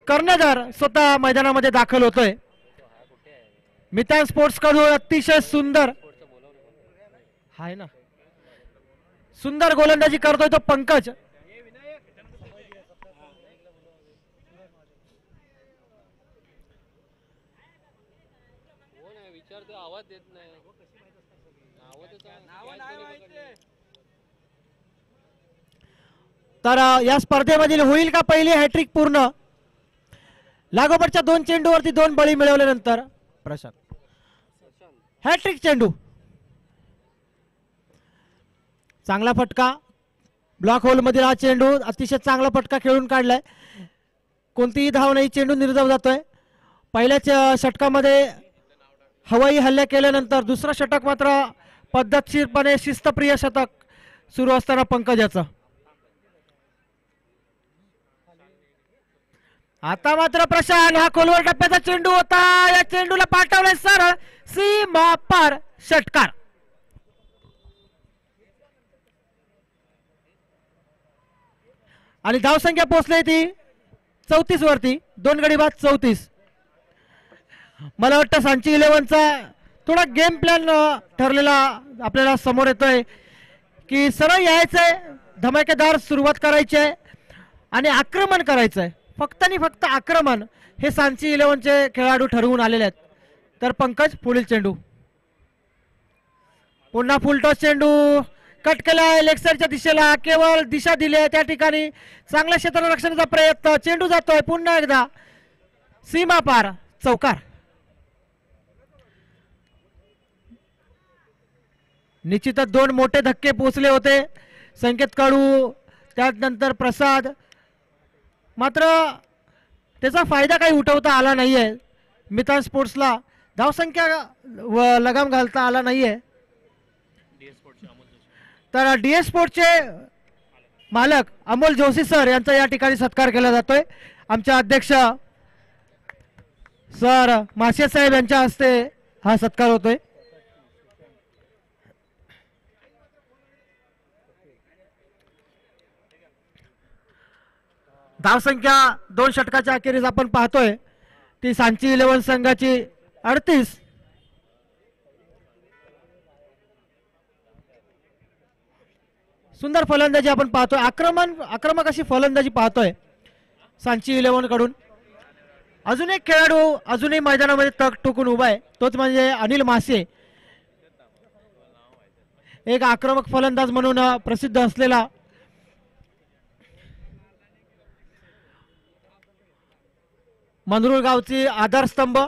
कर्णधार स्वतः मैदानामध्ये दाखल होतोय. मितान स्पोर्ट्स कडून अतिशय सुंदर आहे ना, सुंदर गोलंदाजी करतोय तो पंकज. तर या स्पर्धेमधील होईल का पहिली हॅट्रिक पूर्ण? लागोपाठच्या 2 चेंडूवरती 2 बळी मिळवल्यानंतर प्रशांत हॅट्रिक चेंडू. चांगला फटका ब्लॉक होल मधील हा चेंडू अतिशय चांगला फटका खेळून काढलाय. कोणतीही धाव नाही, चेंडू निर्धाव जातोय. पहिल्याच षटकामध्ये हवाई हल्ले केल्यानंतर दुसरा षटक मात्र पद्धतशीरपणे शिस्तप्रिय षटक सुरू असताना पंकजाचं. आता मात्र प्रशांत हा खोलवर टप्प्याचा चेंडू होता. या चेंडूला पाठवले सरळ सीमा पार षटकार. आणि धावसंख्या पोहोचली ती 34 वरती. 2 गडी बाद 34. मला वाटतं सांची 11चा थोडा गेम प्लॅन ठरलेला आपल्याला समोर येतोय की सरळ यायचंय, धमाकेदार सुरुवात करायची आहे आणि आक्रमण करायचंय. फक्त आणि फक्त आक्रमण हे सांची 11चे खेळाडू ठरवून आलेले आहेत. तर पंकज पुढील चेंडू पुन्हा फुलटॉस चेंडू कट केलाय लेग साइडच्या दिशेला. केवळ दिशा दिली आहे त्या ठिकाणी. चांगल्या क्षेत्ररक्षणाचा प्रयत्न. चेंडू जातोय पुन्हा एकदा सीमा पार चौकार. निश्चितच 2 मोठे धक्के पोचले होते. संकेत काळू त्यानंतर प्रसाद, मात्र त्याचा फायदा काही उठवता आला नाहीये. मितान स्पोर्ट्सला धावसंख्या लगाम घालता आला नाहीये. तर डीएस स्पोर्ट्सचे मालक अमोल जोशी सर यांचा या ठिकाणी सत्कार केला जातोय. आमचे अध्यक्ष सर माशे साहेब यांच्या हस्ते हा सत्कार होतोय. धावसंख्या 2 षटकाच्या अखेरीस आपण पाहतोय ती सांची 11 संघाची 38. सुंदर फलंदाजी आपण पाहतोय. आक्रमक अशी फलंदाजी पाहतोय सांची 11 कडून. अजून एक खेळाडू अजूनही मैदानामध्ये तग टोकून उभा आहे, तोच म्हणजे अनिल मासे. एक आक्रमक फलंदाज म्हणून प्रसिद्ध असलेला मंदरुळ गावची आधारस्तंभ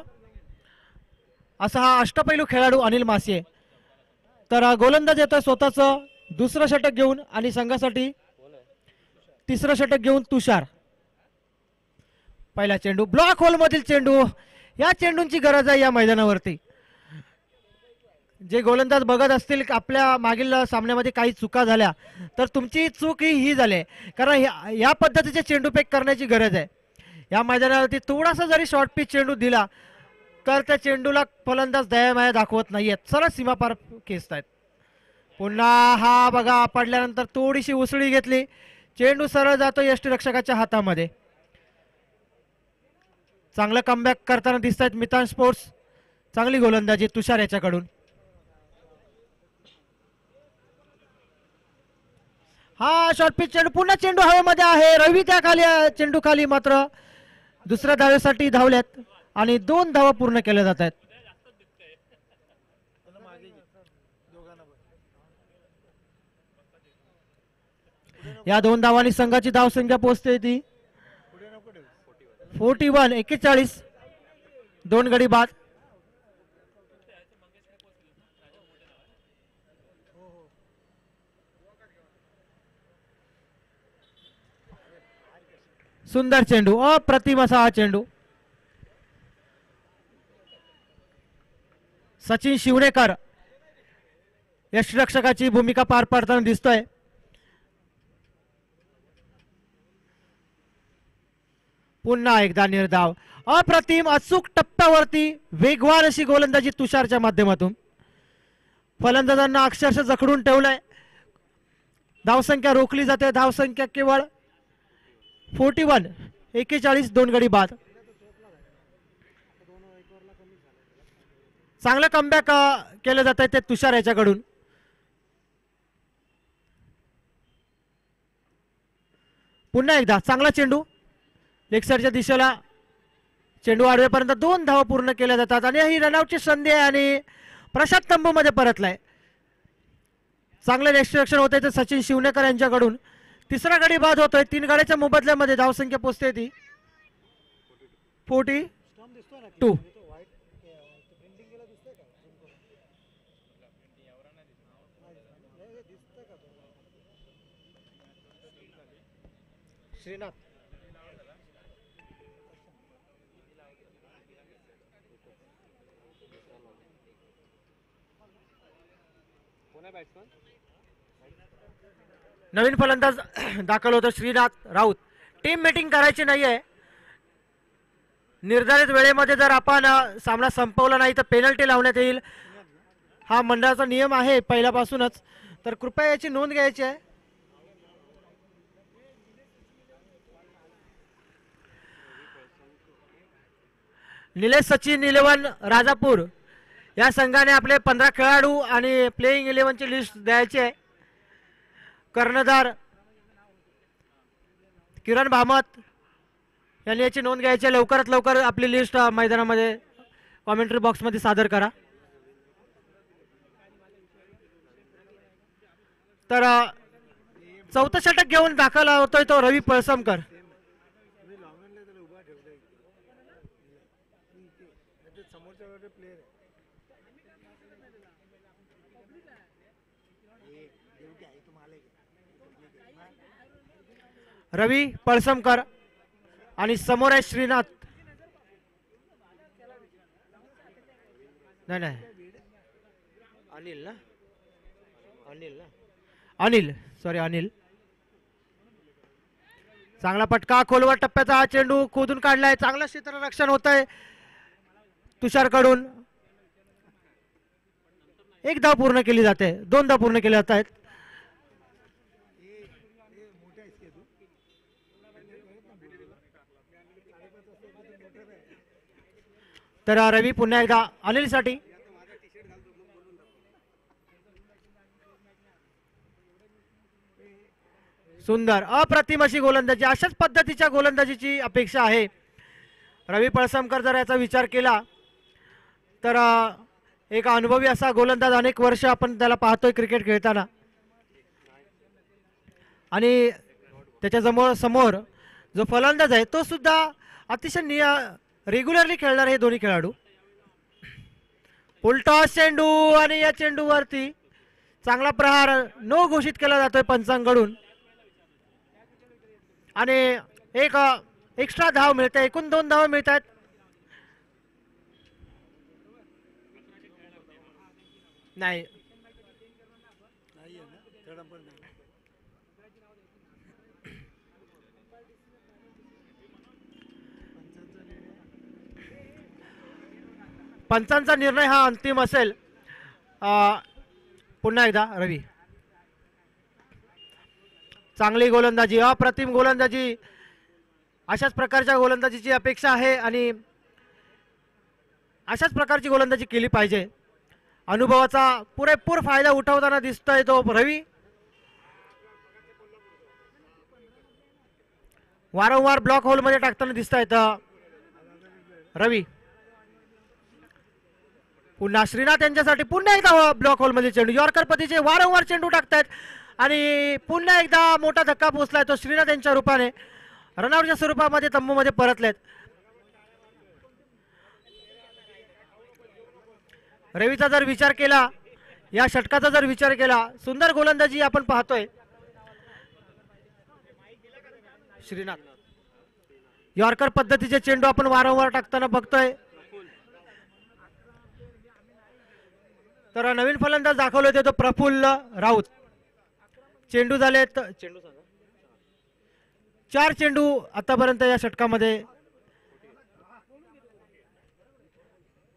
असा हा अष्टपैलू खेळाडू अनिल मासे. तर गोलंदाज येतोय स्वतःचं दुसरं षटक घेऊन आणि संघासाठी तिसरं षटक घेऊन तुषार. पहिला चेंडू ब्लॉक होल मधील चेंडू. या चेंडूंची गरज आहे या मैदानावरती. जे गोलंदाज बघत असतील आपल्या मागील सामन्यामध्ये काही चुका झाल्या तर तुमची चूक ही झाली, कारण या पद्धतीचे चेंडू पेक करण्याची गरज आहे. या मैदानावरती थोडासा जरी शॉर्ट पिच चेंडू दिला तर त्या चेंडूला फलंदाज दयामाया दाखवत नाहीयेत, सरळ सीमापार खेचतायत. पुन्हा हा बघा पडल्यानंतर थोडीशी उसळी घेतली, चेंडू सरळ जातो यष्टिरक्षकाच्या हातामध्ये. चांगलं कमबॅक करताना दिसत आहेत मितान स्पोर्ट्स. चांगली गोलंदाजी तुषार याच्याकडून. हा शॉर्ट पिच चेंडू, पुन्हा चेंडू हवेमध्ये आहे. रवी त्या खाली चेंडू खाली, मात्र दुसऱ्या धावेसाठी धावल्यात आणि 2 धावा पूर्ण केल्या जात आहेत. या 2 धावांनी संघाची धावसंख्या पोहोचते ती 41. 2 गडी बाद. सुंदर चेंडू, अप्रतिम असा हा चेंडू. सचिन शिवणेकर यष्टिरक्षकाची भूमिका पार पाडताना दिसतोय. पुन्हा एकदा निर्धाव. अप्रतिम अचूक टप्प्यावरती वेगवान अशी गोलंदाजी तुषारच्या माध्यमातून. फलंदाजांना अक्षरशः जखडून ठेवलंय. धावसंख्या रोखली जाते. धावसंख्या केवळ 41. 41 2 गडी बाद. चांगलं कमबॅक केलं जात आहे ते तुषार याच्याकडून. पुन्हा एकदा चांगला चेंडू लेग साईडच्या दिशेला, चेंडू आडवेपर्यंत 2 धावा पूर्ण केल्या जातात आणि ही रनआउटची संधी आहे आणि प्रशांत तंबू मध्ये परतलाय. चांगले एक्स्ट्रॅक्शन होते ते सचिन शिवनेकर यांच्याकडून. तिसरा गडी बाद होतोय. 3 गाड्याच्या मोबदल्यामध्ये धावसंख्या पोहोचते ती 42. श्रीनाथ नवीन फलंदाज दाखल होतो श्रीनाथ राऊत. टीम मीटिंग करायची नाहीये. निर्धारित वेळेमध्ये जर आपण सामना संपवला नाही तर पेनल्टी लावण्यात येईल. हा मंडळाचा नियम आहे पहिल्यापासूनच, तर कृपया याची नोंद घ्यायची आहे. निलेश सचिन 11 राजापूर या संघाने आपले 15 खेळाडू आणि प्लेइंग 11ची लिस्ट द्यायची आहे. कर्णधार किरण भामत यांनी याची नोंद घ्यायची आहे. लवकरात लवकर आपली लिस्ट मैदानामध्ये कॉमेंट्री बॉक्समध्ये सादर करा. तर चौथं षटक घेऊन दाखल होतोय तो रवी पळसमकर. रवी पळसमकर आणि समोर आहे श्रीनाथ. नाही अनिल ना, अनिल सॉरी अनिल. चांगला पटका, खोलवर टप्प्याचा हा चेंडू खोदून काढलाय. चांगलं क्षेत्ररक्षण होत आहे तुषार कडून. 1 धाव पूर्ण केली जाते, 2 धाव पूर्ण केले जात आहेत. तर रवी पुन्हा एकदा अनिल साठी. सुंदर अप्रतिम अशी गोलंदाजी. अशाच पद्धतीच्या गोलंदाजीची अपेक्षा आहे. रवी पळसमकर जर याचा विचार केला तर एक अनुभवी असा गोलंदाज, अनेक वर्ष आपण त्याला पाहतोय क्रिकेट खेळताना. आणि त्याच्या समोर जो फलंदाज आहे तो सुद्धा अतिशय रेग्युलरली खेळणार हे दोन्ही खेळाडू. फुलटॉस चेंडू आणि या चेंडूवरती चांगला प्रहार नो घोषित केला जातोय पंचांकडून आणि एक एक्स्ट्रा धाव मिळते. एकूण 2 धावा मिळत आहेत. नाही पंचांचा निर्णय हा अंतिम असेल. पुन्हा एकदा रवी चांगली गोलंदाजी, अप्रतिम गोलंदाजी. अशाच प्रकारच्या गोलंदाजीची अपेक्षा आहे आणि अशाच प्रकारची गोलंदाजी केली पाहिजे. अनुभवाचा पुरेपूर फायदा उठवताना दिसतोय तो रवी. वारंवार ब्लॉक होल मध्ये टाकताना दिसत आहेत रवी. पुन्हा श्रीनाथ यांच्यासाठी पुन्हा एकदा ब्लॉक होल मध्ये चेंडू. यॉर्कर पद्धतीचे वारंवार चेंडू टाकतायत आणि पुन्हा एकदा मोठा धक्का पोहोचलाय तो श्रीनाथ यांच्या रूपाने. रनआउटच्या स्वरूपामध्ये तंबूमध्ये परतलेत. रवीचा जर विचार केला, या षटकाचा जर विचार केला, सुंदर गोलंदाजी आपण पाहतोय. श्रीनाथ यॉर्कर पद्धतीचे चेंडू आपण वारंवार टाकताना बघतोय. तर नवीन फलंदाज दाखवले होते तो प्रफुल्ल राऊत. चेंडू झालेत 4 चेंडू आतापर्यंत या षटकामध्ये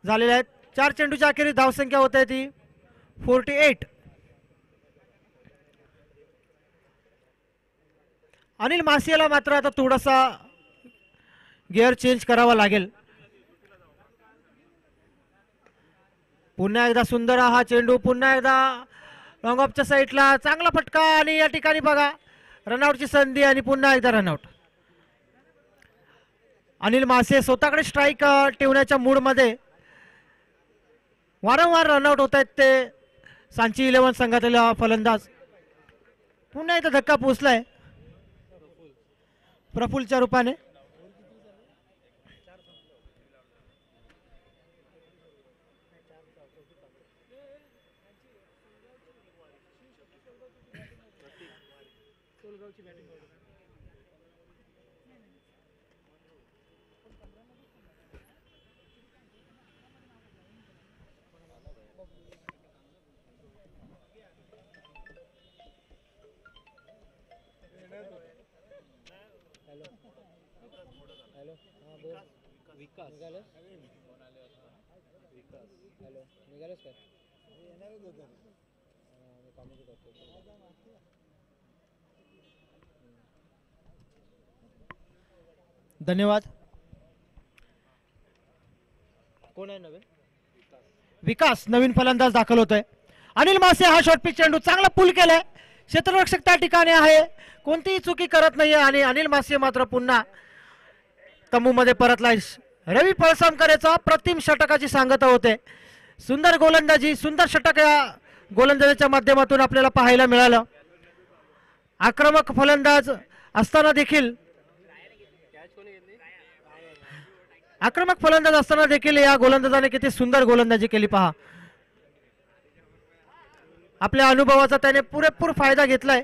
झालेले आहेत. 4 चेंडूच्या अखेरीस धावसंख्या होत आहे ती 48. अनिल मासियाला मात्र आता थोडासा गिअर चेंज करावा लागेल. पुन्हा एकदा सुंदर हा चेंडू, पुन्हा एकदा लॉंग ऑफच्या साईडला चांगला फटका आणि या ठिकाणी बघा रनआउटची संधी आणि पुन्हा एकदा रनआउट. अनिल मासे स्वतःकडे स्ट्राईक ठेवण्याच्या मूडमध्ये वारंवार रनआउट होत आहेत ते सांची 11 संघातील फलंदाज. पुन्हा एकदा धक्का पोचलाय प्रफुल्लच्या रूपाने. धन्यवाद. कोण आहे नवीन? विकास नवीन फलंदाज दाखल होतोय. अनिल मासे हा शॉर्ट पिच चेंडू चांगला पुल केलाय. क्षेत्ररक्षक त्या ठिकाणी आहे, कोणतीही चुकी करत नाहीये आणि अनिल मासे मात्र पुन्हा तंबू मध्ये परतलाय. रवी पळसमकर याचा प्रतिम षटकाची सांगता होते. सुंदर गोलंदाजी, सुंदर षटक या गोलंदाजीच्या माध्यमातून आपल्याला पाहायला मिळालं. आक्रमक फलंदाज असताना देखील या गोलंदाजाने किती सुंदर गोलंदाजी केली पहा. आपल्या अनुभवाचा त्याने पुरेपूर फायदा घेतलाय.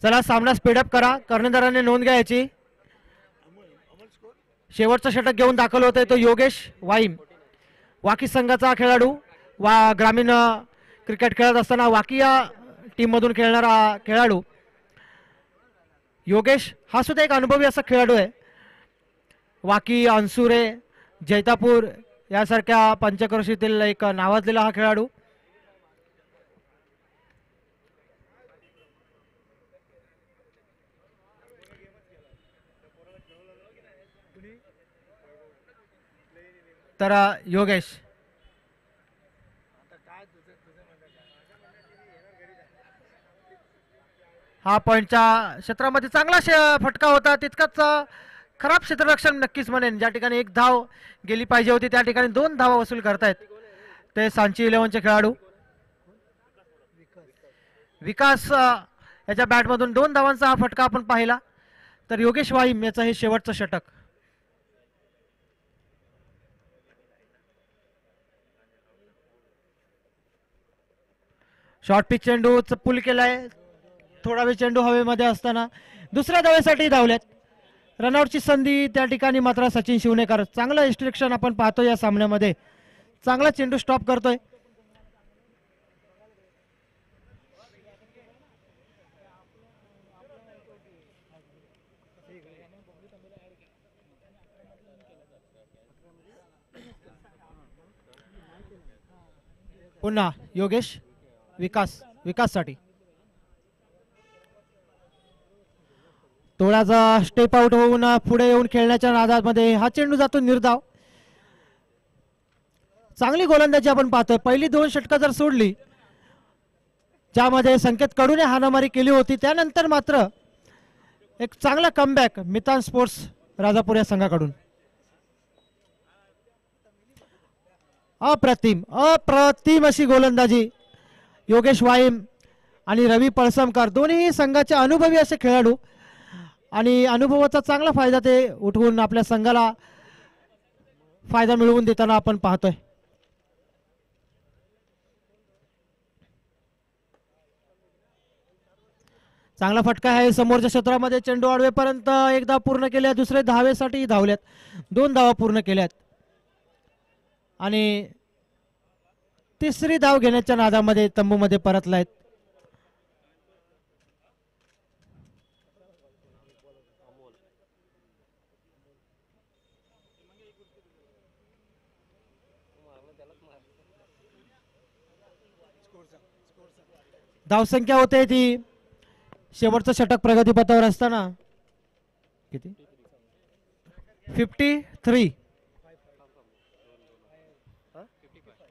चला सामना स्पीडअप करा. कर्णधाराने नोंद घ्यायची. शेवटचा षटक घेऊन दाखल होतोय तो योगेश वाईम, वाकी संघाचा खेळाडू. ग्रामीण क्रिकेट खेळत असताना वाकी या टीम मधून खेळणारा खेळाडू योगेश हा सुद्धा एक अनुभवी असा खेळाडू आहे. वाकी, अनसुरे, जैतापूर यासारख्या पंचक्रोशीतील एक नावाजलेला हा खेळाडू. तर योगेश हा पॉइंटच्या क्षेत्रामध्ये चांगला फटका होता. तितकाच खराब क्षेत्ररक्षण नक्कीच म्हणेन. ज्या ठिकाणी एक धाव गेली पाहिजे होती त्या ठिकाणी 2 धावा वसूल करतायत ते सांची 11चे खेळाडू. विकास याच्या बॅटमधून 2 धावांचा हा फटका आपण पाहिला. तर योगेश वाईम याचं हे शेवटचं षटक. शॉर्ट पिच चेंडू पुल केलाय. थोडा वेळ चेंडू हवेमध्ये असताना दुसऱ्या धावेसाठी धावल्यात. रनआउटची संधी त्या ठिकाणी मात्र सचिन शिवनेकर. चांगलं इन्स्ट्रक्शन आपण पाहतो या सामन्यामध्ये. चांगला चेंडू स्टॉप करतोय. पुन्हा योगेश विकाससाठी थोडासा स्टेप आउट होऊन पुढे येऊन खेळण्याच्या नादामध्ये हा चेंडू जातो निर्धाव. चांगली गोलंदाजी आपण पाहतोय. पहिली 2 षटकं जर सोडली ज्यामध्ये संकेत कडूने हाणामारी केली होती, त्यानंतर मात्र एक चांगला कमबॅक मितान स्पोर्ट्स राजापूर या संघाकडून. अप्रतिम अशी गोलंदाजी योगेश वाईम आणि रवी पळसमकर दोन्ही संघाचे अनुभवी असे खेळाडू आणि अनुभवाचा चांगला फायदा ते उठवून आपल्या संघाला फायदा मिळवून देताना आपण पाहतोय. चांगला फटका आहे समोरच्या क्षेत्रामध्ये, चेंडू आडवेपर्यंत एक धाव पूर्ण केल्या, दुसरे धावेसाठी धावल्यात, 2 धावा पूर्ण केल्यात आणि तिसरी धाव घेण्याच्या नादामध्ये तंबूमध्ये परतलायत. धावसंख्या होते ती शेवटचं षटक प्रगतीपथावर असताना किती 53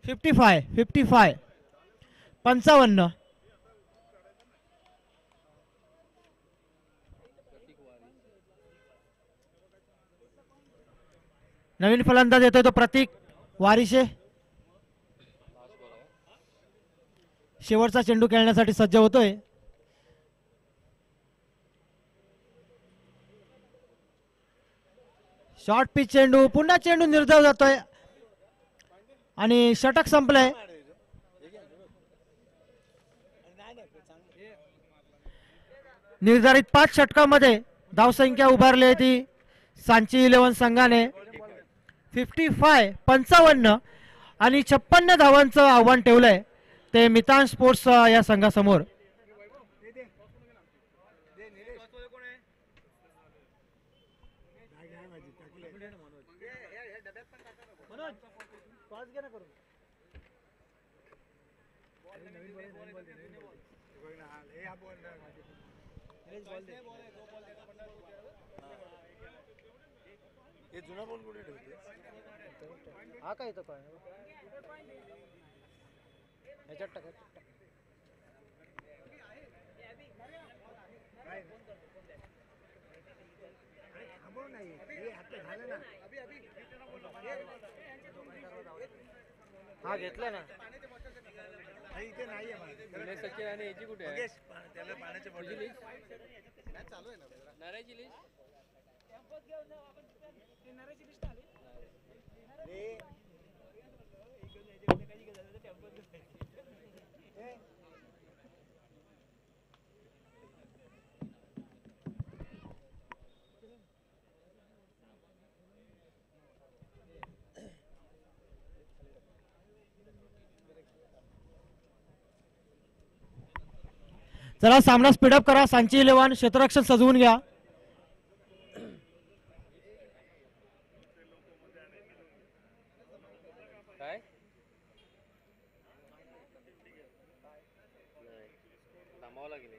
55 55. नवीन फलंदाज येतोय तो प्रतीक वारिशे. शेवटचा चेंडू खेळण्यासाठी सज्ज होतोय. शॉर्ट पिच चेंडू, पुन्हा चेंडू निर्धाव जातोय आणि षटक संपलंय. निर्धारित 5 षटकामध्ये धावसंख्या उभारली ती सांची 11 संघाने 55 आणि 56 धावांचं आव्हान ठेवलंय ते मितान स्पोर्ट्स या संघासमोर. हा काय तो काय ह्याच्यात टाका. हा घेतला ना इथे नाहीये सचिन आणि याची कुठे आहे त्याला पाण्याची बॉटल चालू आहे ना नारायची लिस्ट नारायची लिस्ट आली चला सामना स्पीडअप करा. सांची 11 क्षेत्ररक्षण सजवून घ्या. काय थांबावं लागेल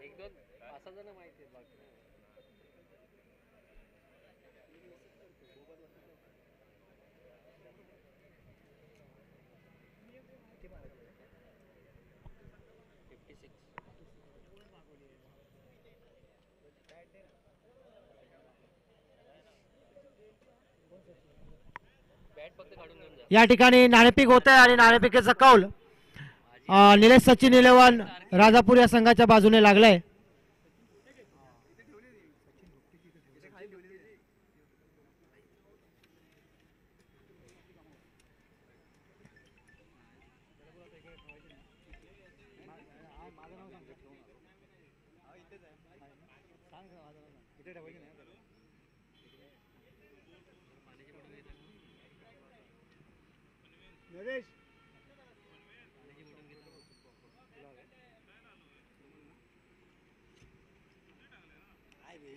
1-2 5 जण माहिती आहेत बाकी या ठिकाणी नाणेफेक होत आहे आणि नाणेफेकीचा कौल निलेश सचिन 11 राजापूर या संघाच्या बाजूने लागलाय.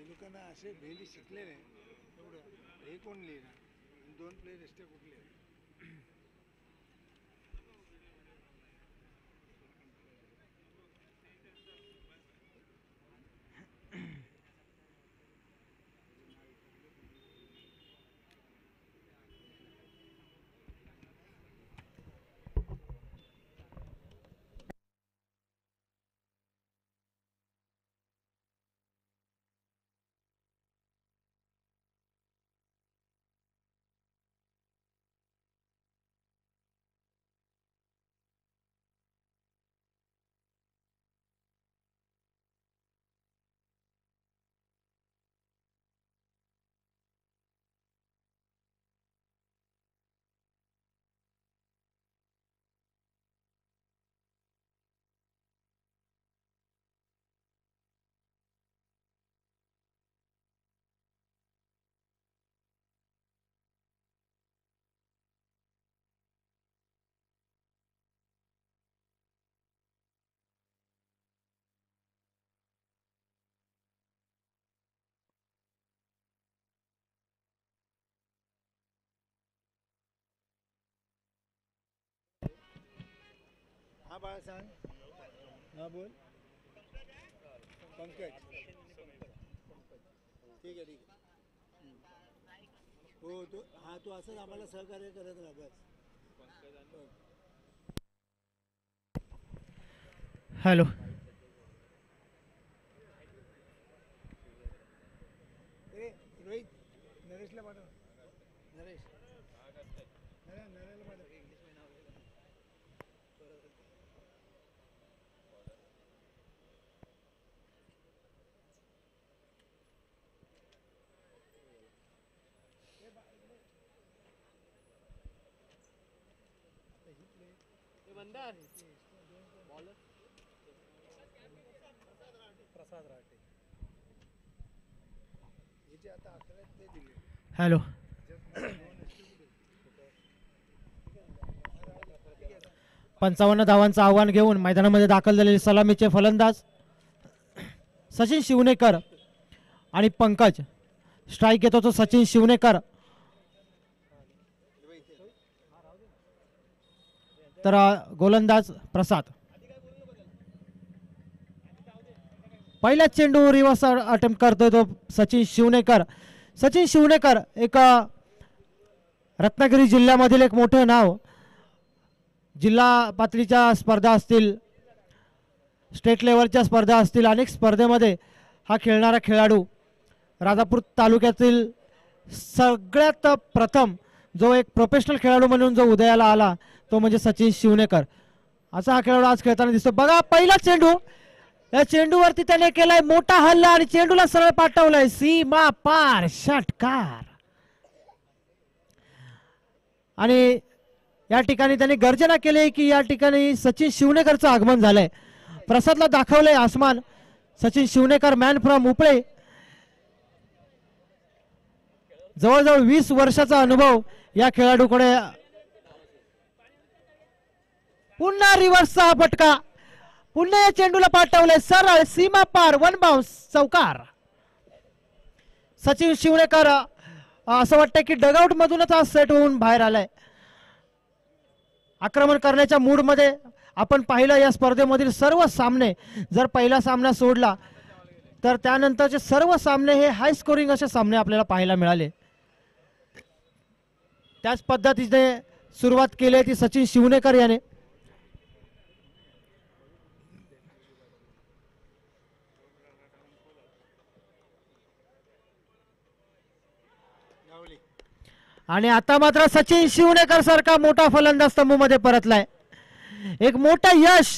लोकांना असे भेली शिकले नाही एवढं हे कोण लिहिणार 2 प्लेयर असते कुठले बाळा सांग. हा बोल. पंकज. ठीक आहे ठीक आहे. हो तू हा तू असंच आम्हाला सहकार्य करत राहा बस. हॅलो. ए रोहित नरेशला पाठव. नरेश नरेशला पाठव. प्रसाद राहते याचे आता 11 ते दिले. हॅलो. 55 धावांचं आव्हान घेऊन मैदानामध्ये दाखल झालेले सलामीचे फलंदाज सचिन शिवनेकर आणि पंकज. स्ट्राईक येतो तो सचिन शिवनेकर. तर गोलंदाज प्रसाद. पहिला चेंडू रिव्हर्स अटेम्प्ट करतोय तो सचिन शिवनेकर. सचिन शिवनेकर एक रत्नागिरी जिल्ह्यामधील एक मोठं नाव. जिल्हा पातळीच्या स्पर्धा असतील, स्टेट लेवलच्या स्पर्धा असतील, अनेक स्पर्धेमध्ये हा खेळणारा खेळाडू. राजापूर तालुक्यातील सगळ्यात प्रथम जो एक प्रोफेशनल खेळाडू म्हणून जो उदयाला आला तो म्हणजे सचिन शिवनेकर. असा हा खेळाडू आज खेळताना दिसतो. बघा पहिला चेंडू. या चेंडूवरती त्याने केलाय मोठा हल्ला आणि चेंडूला सरळ पाठवलाय सीमा पार. षटकार. आणि या ठिकाणी त्यांनी गर्जना केली की या ठिकाणी सचिन शिवनेकरचं आगमन झालंय. प्रसादला दाखवलंय आसमान. Sachin Shivnekar man from Uple. जवळजवळ 20 वर्षाचा अनुभव या खेळाडूकडे. पुन्हा रिव्हर्सचा फटका. पुन्हा या चेंडूला पाठवलंय सरळ सीमा पार. One bounce. चौकार. सचिन शिवनेकर असं वाटतंय की डगआउट मधूनच आज सेट होऊन बाहेर आलाय. आक्रमण करण्याच्या मूड मध्ये आपण पाहिलं या स्पर्धेमधील सर्व सामने. जर पहिला सामना सोडला तर त्यानंतरचे सर्व सामने हे हाय स्कोरिंग असे सामने आपल्याला पाहायला मिळाले. त्याच पद्धतीने सुरुवात केली ती सचिन शिवनेकर याने. आणि आता मात्र सचिन शिवनेकर सारखा मोठा फलंदाज स्तंभमध्ये परतलाय. एक मोठं यश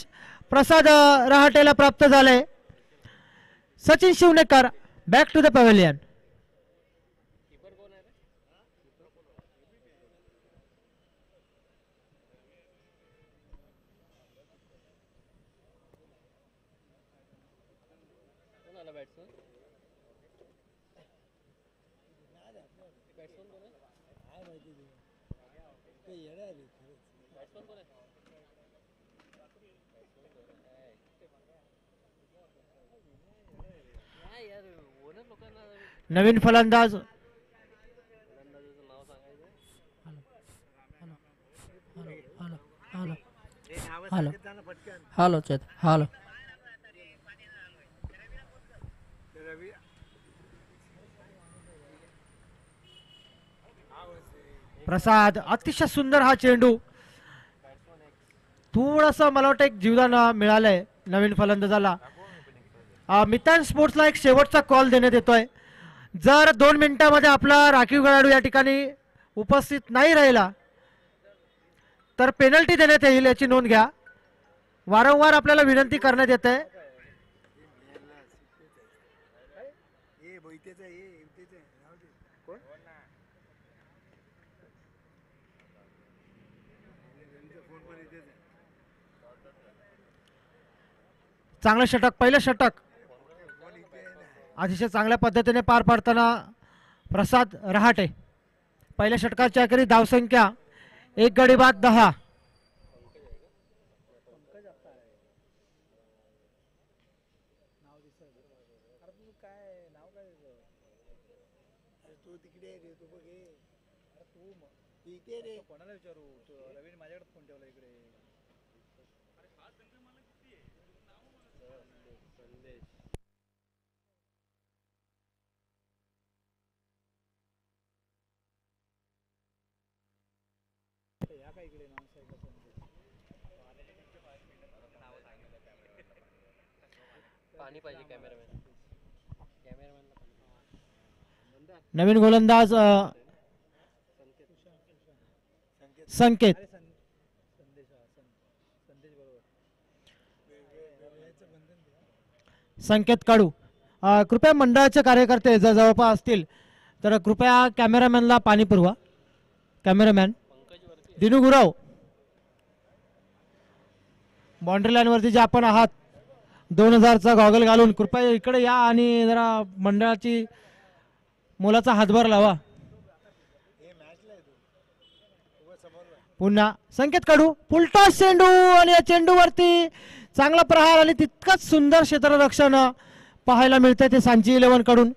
प्रसाद रहाटेला प्राप्त झालंय. Sachin Shivnekar back to the pavilion. नवीन फलंदाज हॅलो हॅलो चेत हॅलो. प्रसाद. अतिशय सुंदर हा चेंडू. थोडंसं मला वाटतं एक जीवदान मिळालंय नवीन फलंदाजाला. मितान स्पोर्ट्सला एक शेवटचा कॉल देण्यात येतोय. जर 2 मिनिटांमध्ये आपला राखीव खेळाडू या ठिकाणी उपस्थित नाही राहिला तर पेनल्टी देण्यात येईल याची नोंद घ्या. वारंवार आपल्याला विनंती करण्यात येते. चांगलं षटक. पहिलं षटक अतिशय चांगल्या पद्धतीने पार पाडताना प्रसाद रहाटे. पहिल्या षटकाच्या अखेरीस धावसंख्या 1 गडी बाद 10. नवीन गोलंदाज संकेत. संकेत काळू. कृपया मंडळाचे कार्यकर्ते जर जवळपास असतील तर कृपया कॅमेरामॅनला पाणी पुरवा. कॅमेरामॅन दिनू गुराव, बाउंड्री लाईनवरती जे आपण आहात 2000चा गॉगल घालून कृपया इकडे या आणि जरा मंडळाची मुलाचा हातभार लावा. पुन्हा संकेत काढू, फुलटॉस चेंडू आणि या चेंडूवरती चांगला प्रहार आणि तितकंच सुंदर क्षेत्ररक्षण पाहायला मिळतंय ते सांची 11 कडून.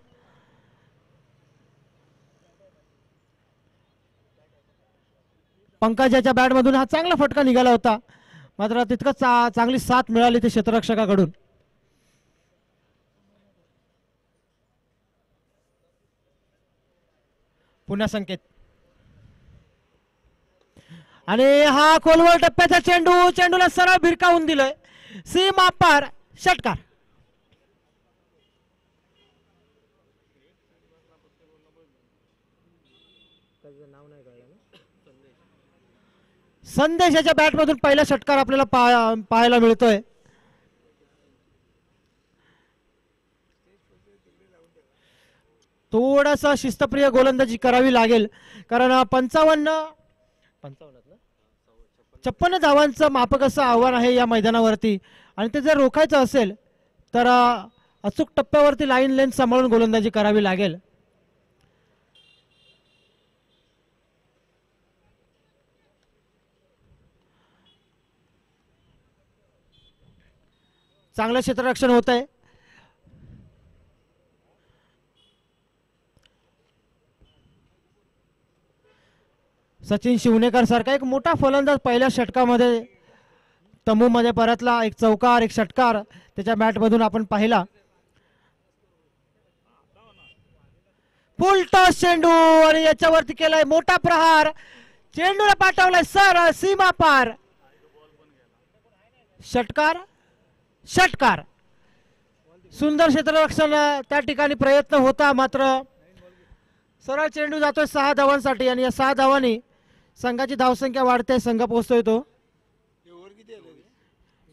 पंकजाच्या बॅटमधून हा चांगला फटका निघाला होता, मात्र तितकंच चांगली साथ मिळाली ते क्षेत्ररक्षकाकडून. पुन्हा संकेत आणि हा खोलवर टप्प्याचा चेंडू, चेंडूला सरळ भिरकावून दिलंय सीमा पार. षटकार. संदेशाच्या बॅटमधून पहिला षटकार आपल्याला पाहायला मिळतोय. थोडस शिस्तप्रिय गोलंदाजी करावी लागेल, कारण 56 धावांचं मापक असं आव्हान आहे या मैदानावरती, आणि ते जर रोखायचं असेल तर अचूक टप्प्यावरती लाईन लेंथ सांभाळून गोलंदाजी करावी लागेल. चांगलं क्षेत्ररक्षण होत आहे. सचिन शिवनेकर सारखा एक मोठा फलंदाज पहिल्या षटकामध्ये तंबूमध्ये परतला. एक चौकार, एक षटकार त्याच्या बॅटमधून आपण पाहिला. फुल टॉस चेंडू आणि याच्यावरती केलाय मोठा प्रहार. चेंडूला पाठवलाय सर सीमा पार. षटकार. षटकार. सुंदर क्षेत्ररक्षण त्या ठिकाणी प्रयत्न होता, मात्र सरळ चेंडू जातोय 6 धावांसाठी, आणि या 6 धावांनी संघाची धावसंख्या वाढते. संघ पोहोचतोय तो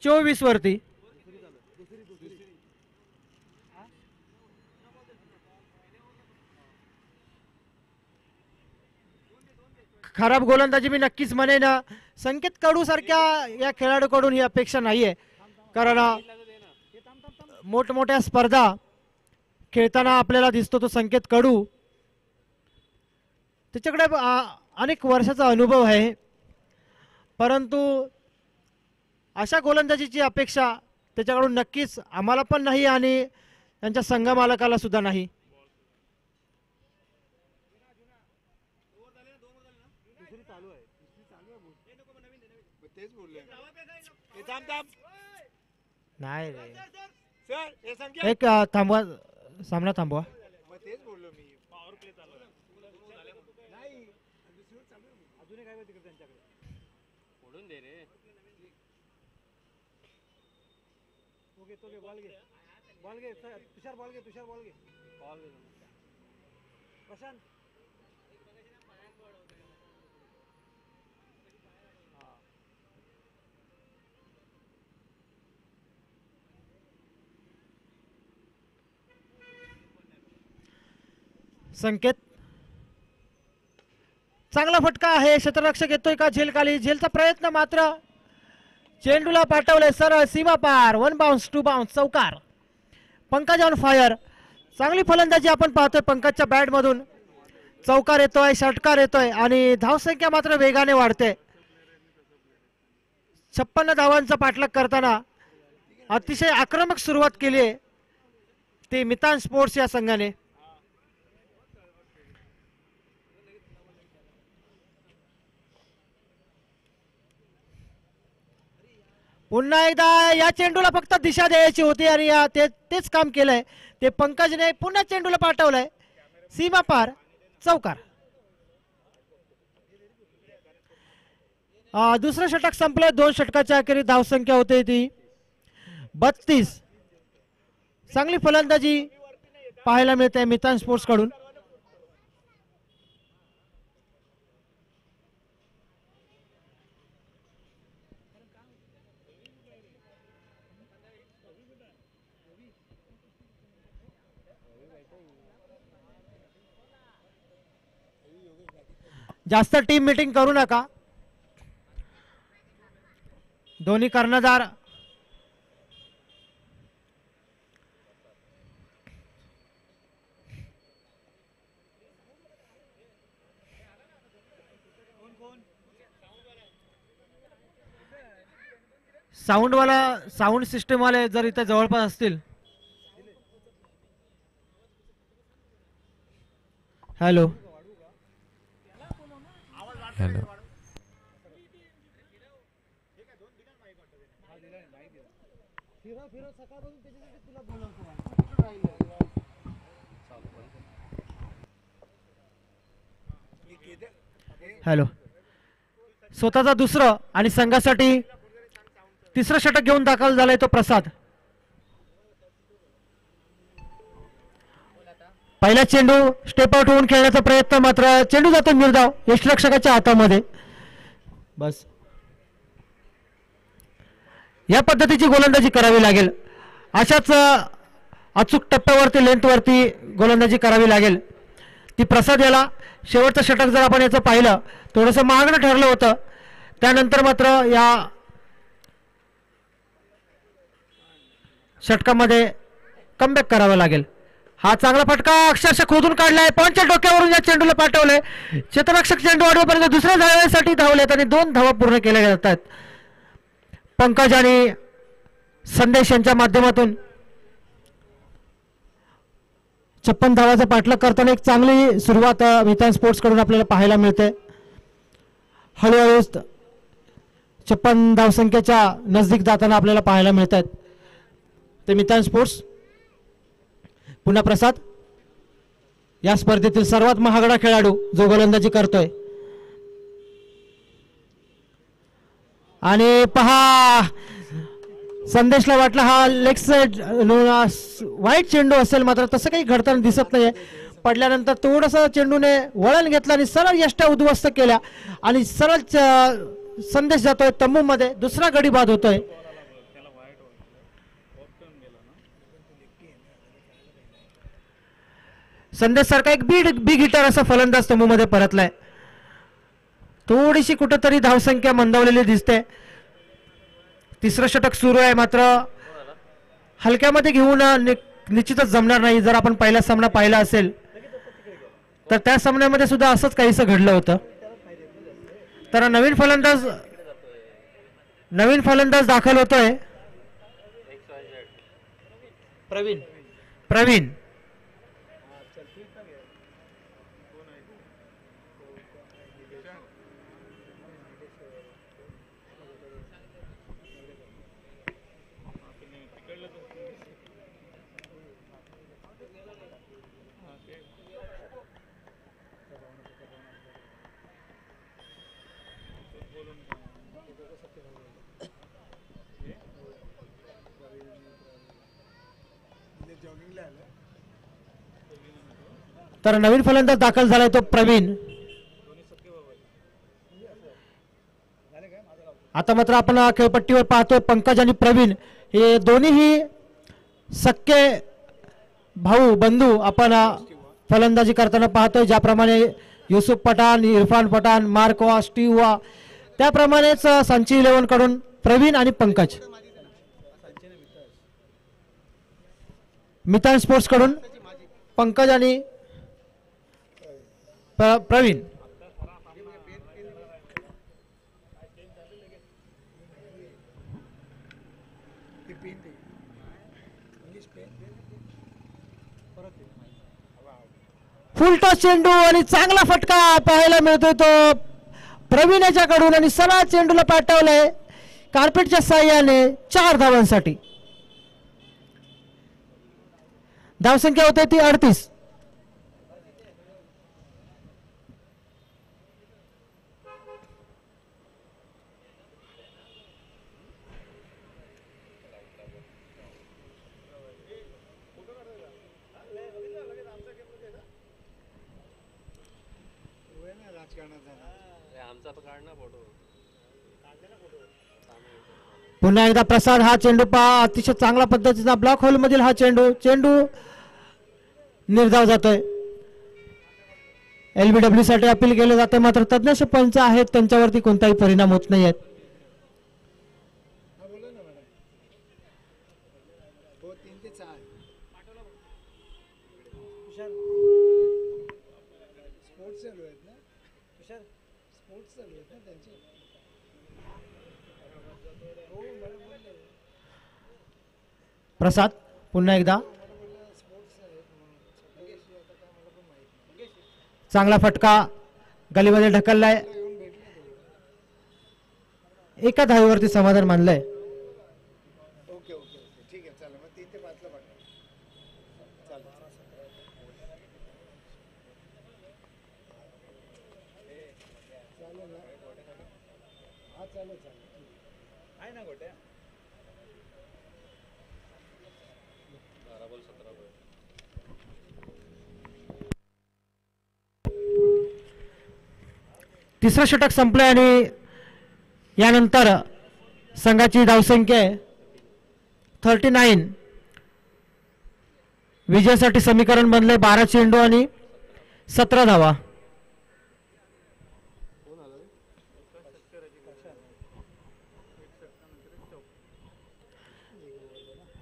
24 वरती. खराब गोलंदाजी मी नक्कीच म्हणेन. संकेत कडू सारख्या या खेळाडूकडून ही अपेक्षा नाहीये, कारण मोठमोठ्या स्पर्धा खेळताना आपल्याला दिसतो तो संकेत कडू. त्याच्याकडे अनेक वर्षाचा अनुभव आहे, परंतु अशा गोलंदाजीची अपेक्षा त्याच्याकडून नक्कीच आम्हाला पण नाही आणि त्यांच्या संघ मालकाला सुद्धा नाही. नाही रे, एक थांबवा, सामना थांबवा. तुषार बॉल घे, तुषार बॉल घे. प्रशांत संकेत चांगला फटका आहे. क्षेत्ररक्षक येतोय का झेल खाली. झेलचा प्रयत्न, मात्र चेंडूला पाठवलंय सरळ सीमा पार. 1 बाउन्स 2 बाउन्स. चौकार. Pankaj on fire. चांगली फलंदाजी आपण पाहतोय पंकजच्या बॅट मधून. चौकार येतोय, षटकार येतोय आणि धावसंख्या मात्र वेगाने वाढते. 56 धावांचा पाठलाग करताना अतिशय आक्रमक सुरुवात केली आहे ती मितान स्पोर्ट्स या संघाने. पुन्हा एकदा या चेंडूला फक्त दिशा द्यायची होती आणि तेच काम केलंय. ते पंकजने पुन्हा चेंडूला पाठवलंय सीमा पार, चौकार. दुसरं षटक संपलं. 2 षटकाच्या अखेरीस धावसंख्या होते ती 32. चांगली फलंदाजी पाहायला मिळते मितान स्पोर्ट्स कडून. जास्त टीम मीटिंग करू नका. दोन्ही कर्णधार साऊंड सिस्टम वाले जर इथे जवळपास असतील. Hello hello hello. स्वतःचा दुसरं आणि संघासाठी तिसरं षटक घेऊन दाखल झालाय तो प्रसाद. पहिला चेंडू स्टेप आउट होऊन खेळण्याचा प्रयत्न, मात्र चेंडू जातो निर्धाव यष्टिरक्षकाच्या हातामध्ये. बस या पद्धतीची गोलंदाजी करावी लागेल. अशाच अचूक टप्प्यावरती लेंथवरती गोलंदाजी करावी लागेल. ती प्रसाद याला शेवटचं षटक जर आपण याचं पाहिलं थोडंसं महागडं ठरलं होतं. त्यानंतर मात्र या षटकामध्ये कमबॅक करावं लागेल. हा चांगला फटका अक्षरशः खोदून काढलाय. पॉईंटच्या डोक्यावरून या चेंडूला पाठवलंय. क्षेत्ररक्षक चेंडू वाढवण्यापर्यंत दुसऱ्या धावेसाठी धावलेत आणि 2 धावा पूर्ण केल्या जात आहेत. पंकज आणि संदेश यांच्या माध्यमातून 56 धावाचा पाठलाग करताना एक चांगली सुरुवात मितान स्पोर्ट्स कडून आपल्याला पाहायला मिळते. हळूहळू 56 धावसंख्येच्या नजदीक जाताना आपल्याला पाहायला मिळत आहेत ते मितान स्पोर्ट्स. पुन्हा प्रसाद या स्पर्धेतील सर्वात महागडा खेळाडू जो गोलंदाजी करतोय. आणि पहा संदेशला वाटलं हा लेग साइड वाईट चेंडू असेल, मात्र तसं काही घडताना दिसत नाहीये. पडल्यानंतर थोडंसं चेंडूने वळण घेतलं आणि सरळ यष्ट्या उद्ध्वस्त केल्या आणि सरळ संदेश जातोय तंबू मध्ये. दुसरा गडी बाद होतोय. संदेश सारखा एक बिग हिटर असा फलंदाज तंबू मध्ये परतलाय. थोडीशी कुठेतरी धावसंख्या मंदावलेली दिसते. तिसरं षटक सुरू आहे, मात्र हलक्यामध्ये घेऊन निश्चितच जमणार नाही. जर आपण पहिला सामना पाहिला असेल तर त्या सामन्यामध्ये सुद्धा असंच काहीसं घडलं होतं. तर नवीन फलंदाज दाखल होतोय प्रवीण. तर नवीन फलंदाज दाखल झालाय तो प्रवीण. आता मात्र आपण खेळपट्टीवर पाहतोय पंकज आणि प्रवीण हे दोन्हीही सख्खे भाऊ बंधू आपण फलंदाजी करताना पाहतोय. ज्याप्रमाणे युसुफ पठाण, इरफान पठाण, मार्कवा, स्टीव्हा, त्याप्रमाणेच संची 11 कडून प्रवीण आणि पंकज. मितान स्पोर्ट्स कडून पंकज आणि प्रवीण. फुलटॉस चेंडू आणि चांगला फटका पाहायला मिळतोय तो प्रवीण याच्याकडून आणि सरळ चेंडूला पाठवलंय. कार्पेटच्या साह्याने 4 धावांसाठी. धावसंख्या होते ती 38. पुन्हा एकदा प्रसाद हा चेंडू पहा, अतिशय चांगल्या पद्धतीचा ब्लॉक होल मधील हा चेंडू निर्धाव जातोय. LBW साठी अपील केले जाते, मात्र तज्ञ पंच आहेत त्यांच्यावरती कोणताही परिणाम होत नाही आहेत. हो 3 ते 4 स्पोर्ट्स चालू आहेत ना स्पोर्ट्स चालू आहेत ना त्यांचे. हो मला बोलले प्रसाद पुन्हा एकदा स्पोर्ट्स आहेत म्हणून आता काय मला पण माहित नाही. चांगला फटका गलीमध्ये ढकललाय. येऊन भेटले एका धावेवरती समाधान मानलंय. ओके ओके ओके ठीक आहे चला मग 3 ते 5 ला पाठवा. चालेल चालेल ना हा चालेल आहे ना गोट्या. तिसरं षटक संपलंय आणि यानंतर संघाची धावसंख्या 39. विजयासाठी समीकरण बनले 12 चेंडू आणि 17 धावा.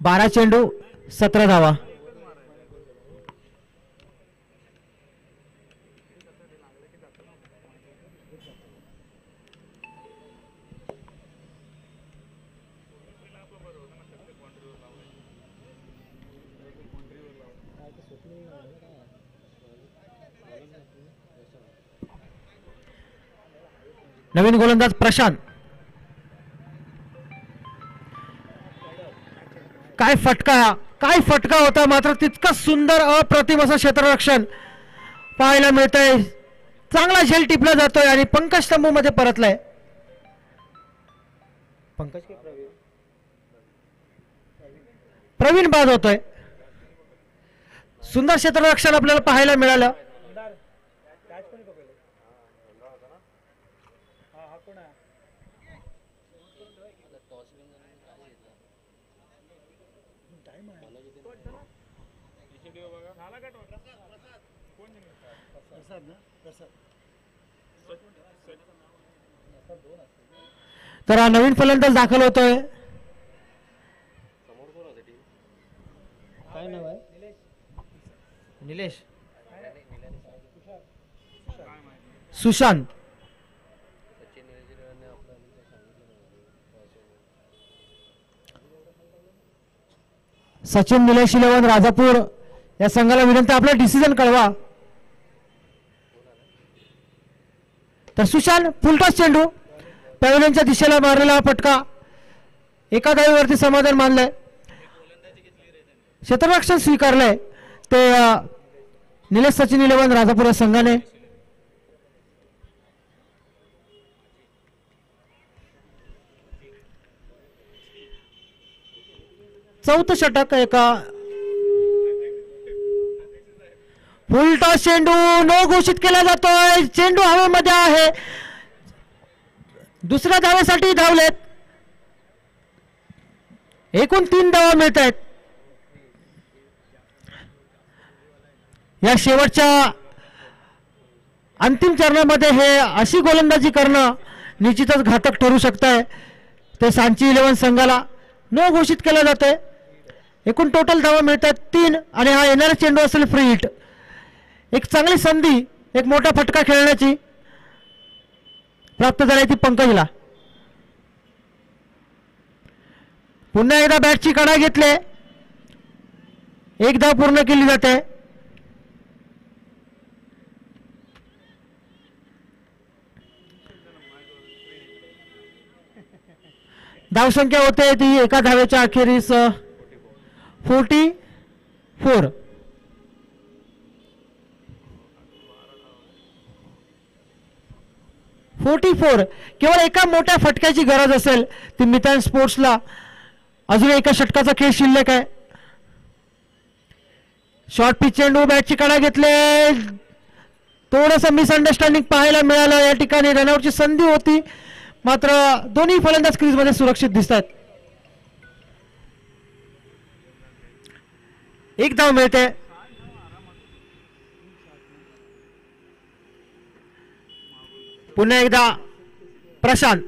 12 चेंडू 17 धावा. नवीन गोलंदाज प्रशांत. काय फटका होता, मात्र तितका सुंदर अप्रतिम असं क्षेत्ररक्षण पाहायला मिळतंय. चांगला झेल टिपला जातोय आणि पंकज तंबू मध्ये परतलाय. प्रवीण बाद होतोय. सुंदर क्षेत्ररक्षण आपल्याला पाहायला मिळालं. तर हा नवीन फलंदाज दाखल होतोय. काय नाव आहे? निलेश सुशांत. सचिन निलेश 11 राजापूर या संघाला विनंती आपला डिसिजन कळवा. तर सुशांत फुलटॉस चेंडू पॅव्हलियनच्या दिशेला मारलेला हा फटका. एका धावेवरती समाधान मानलंय. क्षेत्ररक्षण स्वीकारलंय ते निलेश सचिन 11 राजापूर या संघाने. चौथं षटक एका फुलटॉस चेंडू नो घोषित केला जातोय. चेंडू हवेमध्ये आहे. दुसऱ्या धावेसाठी धावलेत. एकूण 3 धावा मिळत आहेत. या शेवटच्या अंतिम चरणामध्ये हे अशी गोलंदाजी करणं निश्चितच घातक ठरू शकत आहे. ते सांची 11 संघाला नो घोषित केलं जाते. एकूण टोटल धावा मिळतात 3 आणि हा येणारा चेंडू असेल फ्री हिट. एक चांगली संधी, एक मोठा फटका खेळण्याची प्राप्त झाली ती पंकजला. पुन्हा एकदा बॅटची कडा घेतले. एक धाव पूर्ण केली जाते. धावसंख्या होते ती एका धावेच्या अखेरीस 44. केवळ एका मोठ्या फटक्याची गरज असेल ती मिथान स्पोर्ट्सला. अजून एका षटकाचा खेळ शिल्लक आहे. शॉर्ट पिच चेंडू बॅटची कडा घेतले. थोडंसं मिसअंडरस्टँडिंग पाहायला मिळालं. या ठिकाणी रनआउटची संधी होती मात्र दोन्ही फलंदाज क्रीजमध्ये सुरक्षित दिसतात. एक धाव मिळते. पुन्हा एकदा प्रशांत.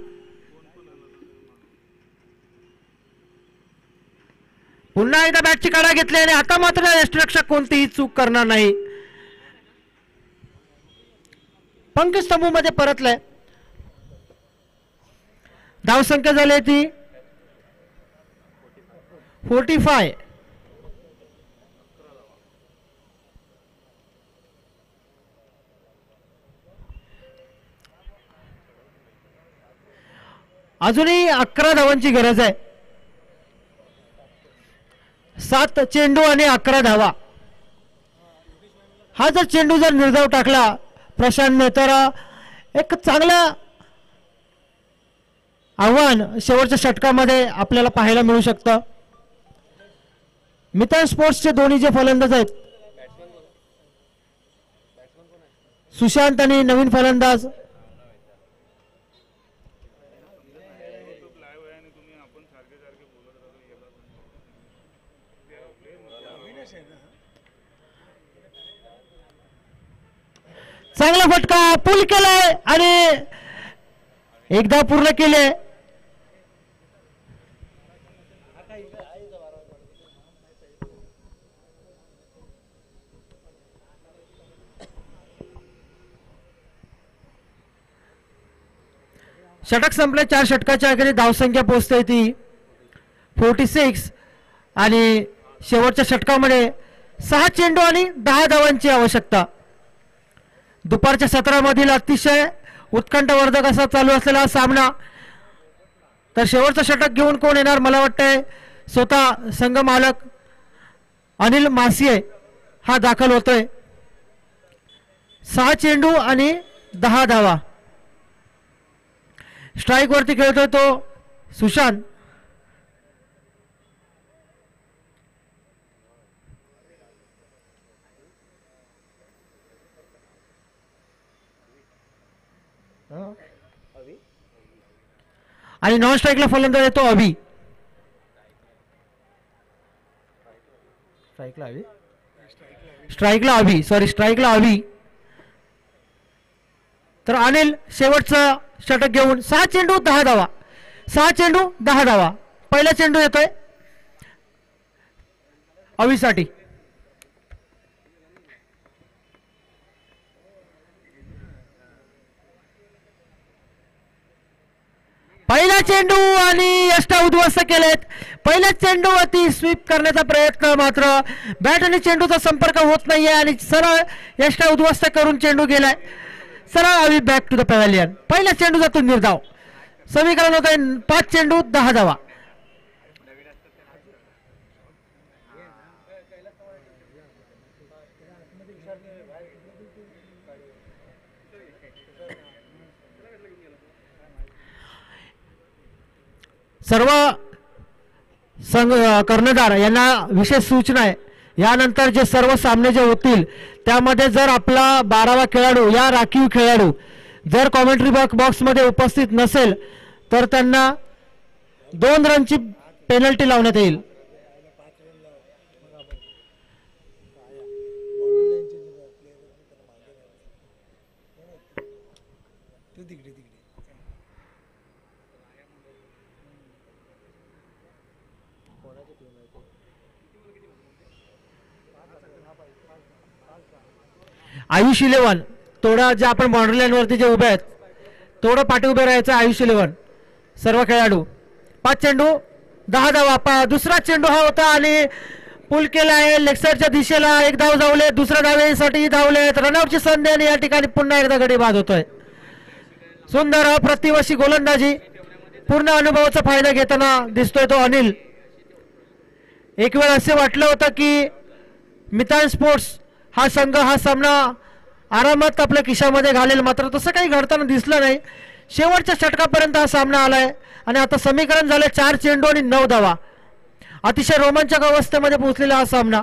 पुन्हा एकदा बॅटची काढा घेतली आणि आता मात्र यष्टिरक्षक कोणतीही चूक करणार नाही. पंकज तंबू मध्ये परतलाय. धावसंख्या झाली ती 45. अजूनही 11 धावांची गरज आहे. 7 चेंडू आणि 11 धावा. हा जर चेंडू जर निर्धाव टाकला प्रशांतने तर एक चांगलं आव्हान शेवटच्या षटकामध्ये आपल्याला पाहायला मिळू शकतं. मिथान स्पोर्ट्सचे दोन्ही जे फलंदाज आहेत सुशांत आणि नवीन फलंदाज चांगला फटका पूल केलाय आणि एकदा पूर्ण केले. षटक संपले. 4 षटकाच्या अखेरी धावसंख्या पोहोचते ती 46 आणि शेवटच्या षटकामध्ये 6 चेंडू आणि 10 धावांची आवश्यकता. दुपारच्या सत्रामधील अतिशय उत्कंठवर्धक असा चालू असलेला सामना. तर शेवटचं षटक घेऊन कोण येणार मला वाटतंय स्वतः संघ मालक अनिल मासिये हा दाखल होतोय. 6 चेंडू आणि 10 धावा. स्ट्राईक वरती खेळतोय तो सुशांत. आणि नॉन स्ट्राईकला फलंदाज येतो अभि. स्ट्राईकला अभि. तर अनिल शेवटचं षटक घेऊन 6 चेंडू 10 धावा. 6 चेंडू 10 धावा. पहिला चेंडू येतोय अभिसाठी. पहिला चेंडू आणि यष्टा उद्ध्वस्त केलेत. पहिल्या चेंडूवरती स्वीप करण्याचा प्रयत्न मात्र बॅट आणि चेंडूचा संपर्क होत नाहीये आणि सरळ यष्टा उद्ध्वस्त करून चेंडू गेलाय. सरळ अवी बॅक टू द पॅव्हलियन. पहिल्या चेंडू जातो निर्धाव. समीकरण होत आहे 5 चेंडू 10 धावा. सर्व संघ कर्णधार यांना विशेष सूचना आहे. यानंतर जे सर्व सामने जे होतील त्यामध्ये जर आपला 12वा खेळाडू या राखीव खेळाडू जर कॉमेंट्री बॉक्समध्ये उपस्थित नसेल तर त्यांना 2 रनची पेनल्टी लावण्यात येईल. आयुष 11 थोडा जे आपण बाउंड्री लाईन वरती जे उभे आहेत थोडं पाठी उभे राहायचं. आयुष 11 सर्व खेळाडू. 5 चेंडू 10 धावा. दुसरा चेंडू हा होता आणि पुल केला आहे लेग साईडच्या दिशेला. 1 धाव धावले. दुसऱ्या धावेसाठी धावलेत. रनआउटची संधी आणि या ठिकाणी पुन्हा एकदा गडी बाद होतोय. सुंदर अप्रतिम अशी गोलंदाजी पूर्ण अनुभवाचा फायदा घेताना दिसतोय तो अनिल. एक वेळ असे वाटलं होतं की मितान स्पोर्ट्स हा संघ हा सामना आरामात आपल्या खिशामध्ये घालेल, मात्र तसं काही घडताना दिसलं नाही. शेवटच्या षटकापर्यंत हा सामना आलाय आणि आता समीकरण झाले 4 चेंडू आणि 9 धावा. अतिशय रोमांचक अवस्थेमध्ये पोहोचलेला हा सामना.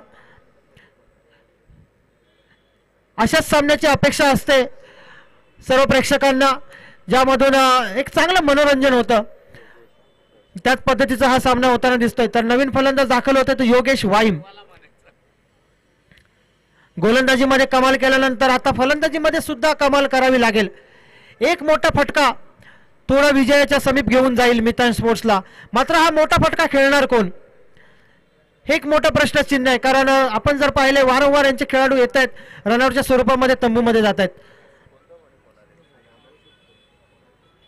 अशाच सामन्याची अपेक्षा असते सर्व प्रेक्षकांना, ज्यामधून एक चांगलं मनोरंजन होतं. त्याच पद्धतीचा हा सामना होताना दिसतोय. तर नवीन फलंदाज दाखल होते तो योगेश वाईम. गोलंदाजीमध्ये कमाल केल्यानंतर आता फलंदाजीमध्ये सुद्धा कमाल करावी लागेल. एक मोठा फटका थोडा विजयाच्या समीप घेऊन जाईल मितान स्पोर्ट्सला. मात्र हा मोठा फटका खेळणार कोण हे एक मोठा प्रश्नचिन्ह आहे. कारण आपण जर पाहिले वारंवार यांचे खेळाडू येत आहेत रनआउटच्या स्वरूपामध्ये तंबूमध्ये जात आहेत.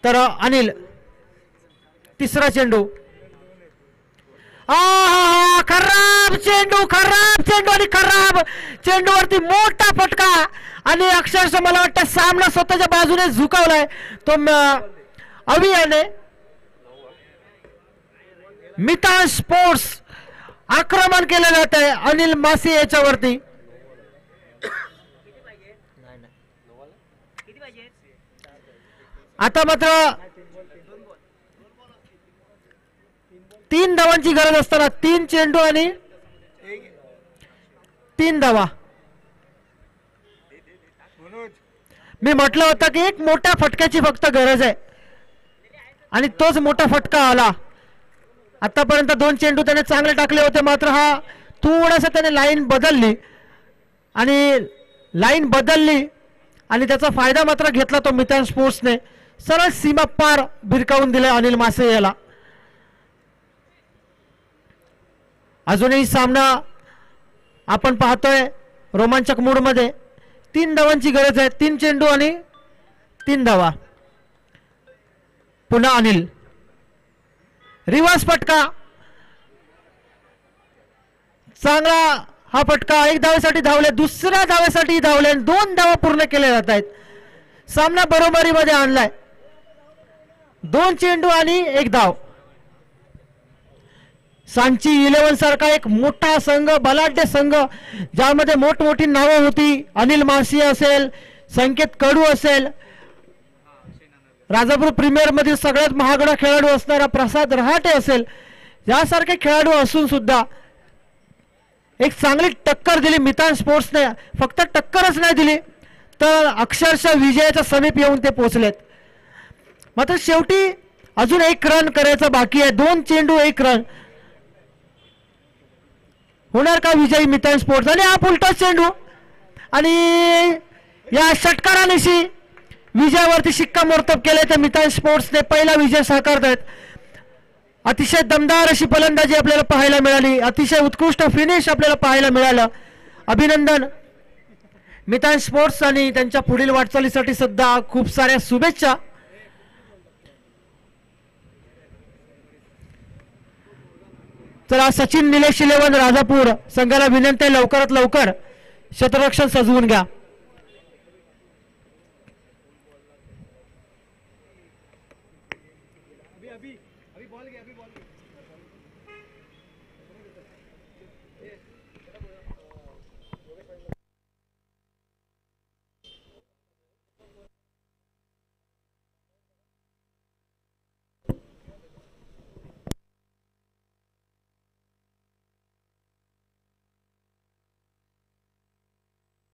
तर अनिल तिसरा चेंडू, खराब चेंडू आणि खराब चेंडूवरती मोठा फटका आणि अक्षरशः मला वाटतं सामना स्वतःच्या बाजूने झुकावलाय तो अवियाने. मितान स्पोर्ट्स आक्रमण केलं जात आहे अनिल मासे याच्यावरती. आता मात्र 3 धावांची गरज असताना 3 चेंडू आणि 3 धावा. मी म्हटलं होतं की एक मोठ्या फटक्याची फक्त गरज आहे आणि तोच मोठा फटका आला. आतापर्यंत 2 चेंडू त्याने चांगले टाकले होते, मात्र हा थोडासा त्याने लाईन बदलली आणि त्याचा फायदा मात्र घेतला तो मितान स्पोर्ट्सने. सरळ सीमा पार भिरकावून दिले अनिल मासे याला. अजूनही सामना आपण पाहतोय रोमांचक मूडमध्ये. 3 धावांची गरज आहे. 3 चेंडू आणि 3 धावा. पुन्हा अनिल, रिवर्स फटका, चांगला हा फटका. 1 धावेसाठी धावले, दुसऱ्या धावेसाठी धावले, 2 धावा पूर्ण केल्या जात आहेत. सामना बरोबरीमध्ये आणलाय. 2 चेंडू आणि 1 धाव. सांची 11 सारखा एक मोठा संघ, बलाढ्य संघ, ज्यामध्ये मोठमोठी नावं होती. अनिल मासी असेल, संकेत कडू असेल, राजापूर प्रीमियर मधील सगळ्यात महागडा खेळाडू असणारा प्रसाद रहाटे असेल, यासारखे खेळाडू असून सुद्धा एक चांगली टक्कर दिली मितान स्पोर्ट्सने. फक्त टक्करच नाही दिली तर अक्षरशः विजयाच्या समीप येऊन ते पोहोचलेत. मात्र शेवटी अजून 1 रन करायचा बाकी आहे. 2 चेंडू 1 रन. होणार का विजयी मितान स्पोर्ट्स? आणि हा उलटा चेंडू आणि या षटकारानिशी विजयावरती शिक्कामोर्तब केले तर मितान स्पोर्ट्सने पहिला विजय साकारत आहेत. अतिशय दमदार अशी फलंदाजी आपल्याला पाहायला मिळाली. अतिशय उत्कृष्ट फिनिश आपल्याला पाहायला मिळालं. अभिनंदन मितान स्पोर्ट्स आणि त्यांच्या पुढील वाटचालीसाठी सुद्धा खूप साऱ्या शुभेच्छा. चला सचिन निलेश 11 राजापूर संघाला विनंती आहे लवकरात लवकर क्षेत्ररक्षण सजवून घ्या.